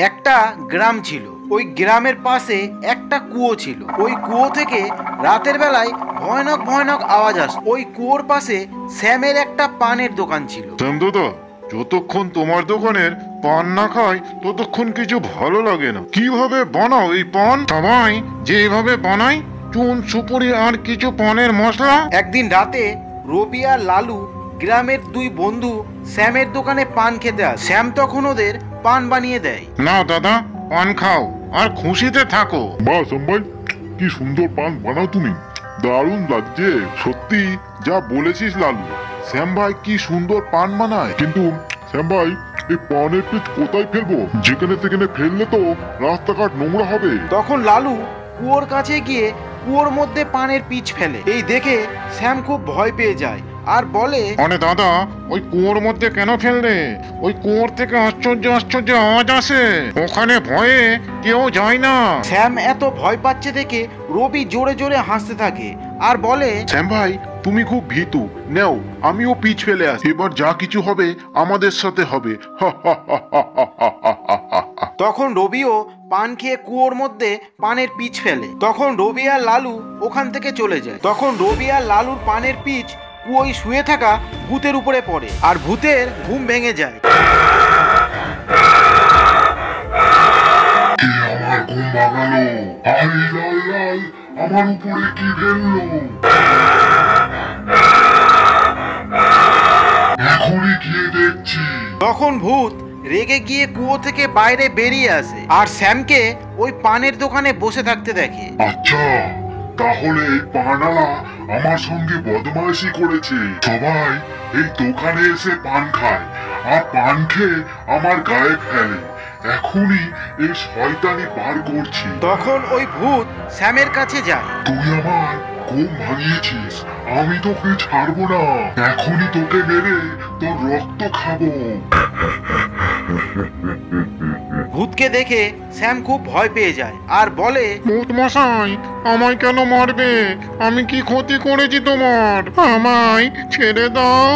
একটা গ্রাম ছিল। ওই গ্রামের পাশে একটা কুয়ো ছিল। ওই কুয়ো থেকে রাতের বেলায় ভয়ানক ভয়ানক আওয়াজ আসতো। ওই কুয়োর পাশে শ্যামের একটা পানের দোকান ছিল। শ্যাম দাদা, যতক্ষণ তোমার দোকানের পান না খাই ততক্ষণ কিছু ভালো লাগে না। কিভাবে বানাও এই পান? সবাই যেভাবে বানাই, চুন, সুপুরি আর কিছু পানের মশলা। একদিন রাতে রবি আর লালু গ্রামের দুই বন্ধু শ্যামের দোকানে পান খেতে আসে। শ্যাম তখন ওদের পান বানিয়ে দেয়। নাও দাদা, পান খাও আর খুশিতে থাকো। বাহ শ্যাম ভাই, কি সুন্দর পান বানাও তুমি, দারুণ লাগছে। সত্যি যা বলেছিস লালু, শ্যাম ভাই কি সুন্দর পান বানায়। কিন্তু শ্যাম ভাই, এই পানের পিচ কোথায় ফেলবো? যেখানে সেখানে ফেললে তো রাস্তাঘাট নোংরা হবে। তখন লালু কুয়োর কাছে গিয়ে কুয়োর মধ্যে পানের পিচ ফেলে। এই দেখে শ্যাম খুব ভয় পেয়ে যায় আর বলে, আরে দাদা, ওই কুয়োর মধ্যে কেন ফেললে? ওই কুয়োর থেকে আশ্চর্য আশ্চর্য আওয়াজ আসে, ওখানে ভয়ে কেউ যায় না। শ্যাম এত ভয় পাচ্ছে দেখে রবি জোরে জোরে হাসতে থাকে আর বলে, শ্যাম ভাই, তুমি খুব ভীতু, নেও আমিও পিচ ফেলে আসি, এবার যা কিছু হবে আমাদের সাথে হবে। তখন রবিও পান খেয়ে কুয়োর মধ্যে পানের পিচ ফেলে। তখন রবি আর লালু ওখান থেকে চলে যায়। তখন রবি আর লালুর পানের পিচ কুয়োয় শুয়ে থাকা ভূতের উপরে পড়ে আর ভূতের ঘুম ভেঙে যায়। আমার ঘুম ভাঙালো, আরে লাল লাল আমার উপরে কি ফেললো? এখনই গিয়ে দেখছি। তখন ভূত রেগে গিয়ে কুয়ো থেকে বাইরে বেরিয়ে আসে আর শ্যামকে ওই পানের দোকানে বসে থাকতে দেখে। আচ্ছা, তাহলে এই পানালা আমার সঙ্গে বদমাইশি করেছে। সবাই এই দোকানে এসে পান খায় আর পান খেয়ে আমার গায়ে ফেলে। এখনই এই শয়তানি বার করছি। তখন ওই ভূত শ্যামের কাছে যায়। তুই আমার ঘুম ভাঙিয়েছিস, আমি তোকে ছাড়বো না। এখনই তোকে মেরে তোর রক্ত খাবো। ভূতকে দেখে শ্যাম খুব ভয় পেয়ে যায় আর বলে, ভূত মশাই, আমায় কেন মারবে? আমি কি ক্ষতি করেছি তোমার? আমায় ছেড়ে দাও।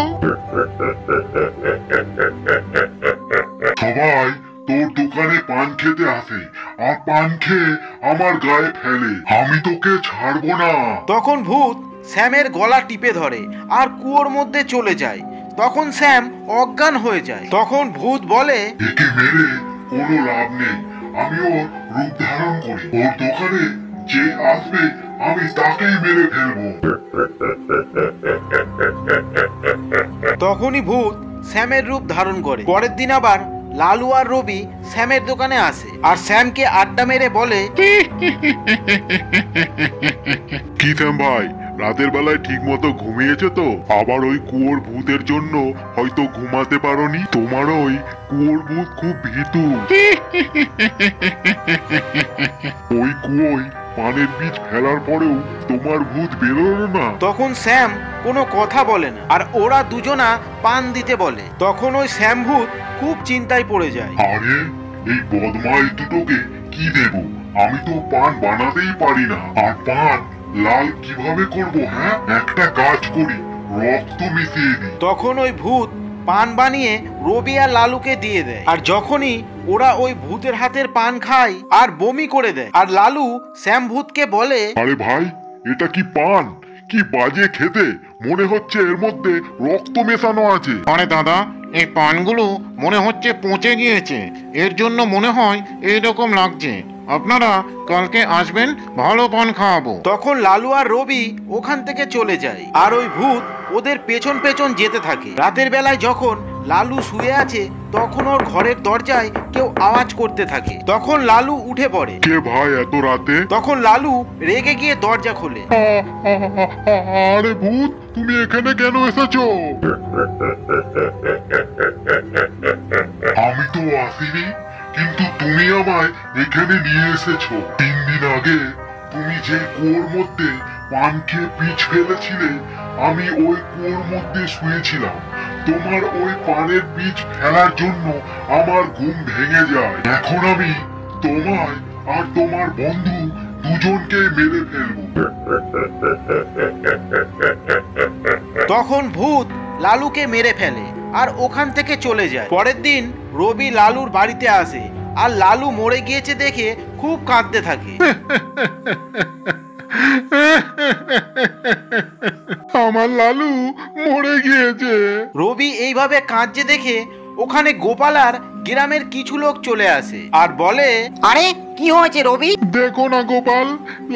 সবাই তোর দোকানে পান খেতে আসে আর পান খেয়ে আমার গায়ে ফেলে, আমি তোকে ছাড়বো না। তখন ভূত শ্যামের গলা টিপে ধরে আর কুয়োর মধ্যে চলে যায়। তখন শ্যাম অজ্ঞান হয়ে যায়। তখন ভূত বলে, একে মেরে কোনো লাভ নেই, আমি ওর রূপ ধারণ করি। ওর দোকানে যে আসবে আমি তাকেই মেরে ফেলবো। তখনই ভূত শ্যামের রূপ ধারণ করে। পরের দিন আবার লালু আর রবি শ্যামের দোকানে আসে আর শ্যামকে আড্ডা মেরে বলে, কি শ্যাম ভাই, রাতের বেলায় ঠিক মতো ঘুমিয়েছো তো? আবার ওই কুয়োর ভূতের জন্য হয়তো ঘুমাতে পারোনি। তোমার ওই কুয়োর ভূত খুব ভীতু। ওই কুয়োয় পানের বীজ ফেলার পরেও তোমার ভূত বেরোলো না। তখন শ্যাম কোনো কথা বলে না আর ওরা দুজনা পান দিতে বলে। তখন ওই শ্যাম ভূত খুব চিন্তায় পড়ে যায়। আরে, এই বদমাইশ দুটোকে কি দেব? আমি তো পান বানাতেই পারি না। আর পান লাল কিভাবে করব? হ্যাঁ, একটা কাজ করি, রক্ত মিশিয়ে দিই। তখন ওই ভূত পান বানিয়ে রবি আর লালুকে দিয়ে দেয়। আর যখনই ওরা ওই ভূতের হাতের পান খায় আর বমি করে দেয়। আর লালু শ্যাম ভূতকে বলে, আরে ভাই, এটা কি পান? কি বাজে খেতে, মনে হচ্ছে এর মধ্যে রক্ত মেশানো আছে। আরে দাদা, এই পানগুলো মনে হচ্ছে পচে গিয়েছে, এর জন্য মনে হয় এইরকম লাগছে। আপনারা কালকে আসবেন, ভালো পান খাওয়াবো। তখন লালু আর রবি ওখান থেকে চলে যায় আর ওই ভূত ওদের পেছন পেছন যেতে থাকে। রাতের বেলায় যখন লালু শুয়ে আছে তখন ওর ঘরের দরজায় কেউ আওয়াজ করতে থাকে। তখন লালু উঠে পড়ে। কে ভাই এত রাতে? তখন লালু রেগে গিয়ে দরজা খোলে। আরে ভূত, তুমি এখানে কেন এসেছো? আমি তো আসিনি, কিন্তু তুমি আমায় এখানে নিয়ে এসেছো। 3 দিন আগে তুমি যে কুয়োর মধ্যে পান খেয়ে পিচ ফেলেছিলে, আমি ওই কুয়োর মধ্যে শুয়েছিলাম। তোমার ওই পানের বীজ ফেলার জন্য আমার ঘুম ভেঙে যায়। এখন আমি তোমায় আর তোমার বন্ধু দুজনকে মেরে ফেলবো। তখন ভূত লালুকে মেরে ফেলে আর ওখান থেকে চলে যায়। পরের দিন রবি লালুর বাড়িতে আসে আর লালু মরে গিয়েছে দেখে খুব কাঁদতে থাকে। আমার লালু মরে গিয়েছে। রবি এইভাবে কাঁদছে দেখে ওখানে গোপাল আর গ্রামের কিছু লোক চলে আসে আর বলে, আরে কি হয়েছে রবি? দেখো না গোপাল,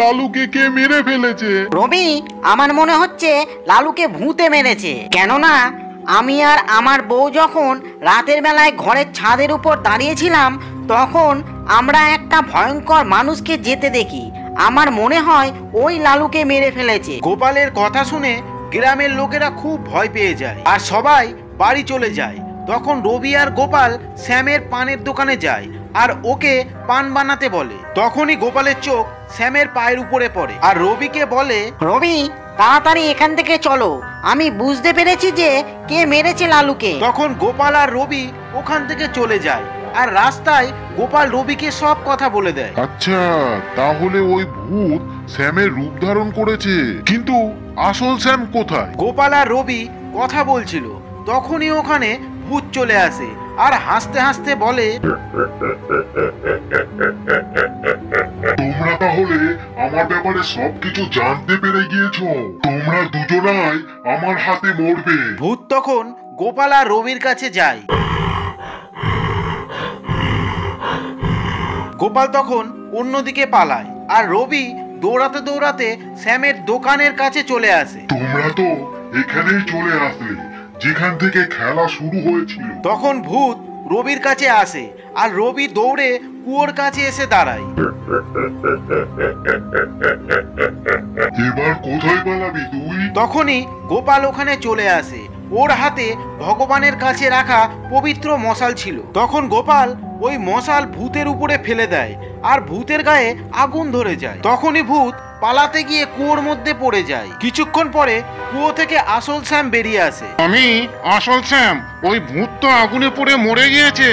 লালুকে কে মেরে ফেলেছে। রবি, আমার মনে হচ্ছে লালুকে ভূতে মেরেছে। কেননা আমি আর আমার বউ যখন রাতের বেলায় ঘরের ছাদের উপর দাঁড়িয়েছিলাম, তখন আমরা একটা ভয়ঙ্কর মানুষকে যেতে দেখি। আমার মনে হয় ওই লালুকে মেরে ফেলেছে। গোপালের কথা শুনে গ্রামের লোকেরা খুব ভয় পেয়ে যায় আর সবাই বাড়ি চলে যায়। তখন রবি আর গোপাল শ্যামের পানের দোকানে যায় আর ওকে পান বানাতে বলে। তখনই গোপালের চোখ শ্যামের পায়ের উপরে পড়ে আর রবিকে বলে, রবি, তাড়াতাড়ি এখান থেকে চলো, আমি বুঝতে পেরেছি যে কে মেরেছে লালুকে। তখন গোপাল আর রবি ওখান থেকে চলে যায় আর রাস্তায় গোপাল রবিকে সব কথা বলে দেয়। আচ্ছা, তাহলে ওই ভূত শ্যামের রূপ ধারণ করেছে, কিন্তু আসল শ্যাম কোথায়? গোপাল আর রবি কথা বলছিল, তখনই ওখানে ভূত চলে আসে আর হাসতে হাসতে বলে, তোমরা তাহলে আমার ব্যাপারে সবকিছু জানতে পেরে গিয়েছো। তোমরা দুজনাই আমার হাতে মরবে। ভূত তখন গোপাল আর রবির কাছে যায়। গোপাল তখন অন্যদিকে পালায় আর রবি দৌড়াতে দৌড়াতে শ্যামের দোকানের কাছে চলে আসে। তোমরা তো এখানেই চলে আসলে যেখান থেকে খেলা শুরু হয়েছিল। তখন ভূত রবির কাছে আসে আর রবি দৌড়ে কুয়োর কাছে এসে দাঁড়ায়। এবার কোথায় পালাবি তুই? তখনই গোপাল ওখানে চলে আসে। ওর হাতে ভগবানের কাছে রাখা পবিত্র মশাল ছিল। তখন গোপাল ওই মশাল ভূতের উপরে ফেলে দেয় আর ভূতের গায়ে আগুন ধরে যায়। তখনই ভূত পালাতে গিয়ে কুয়োর মধ্যে পড়ে যায়। কিছুক্ষণ পরে কুয়ো থেকে আসল শ্যাম বেরিয়ে আসে। আমি আসল শ্যাম, ওই ভূত তো আগুনে পড়ে মরে গিয়েছে।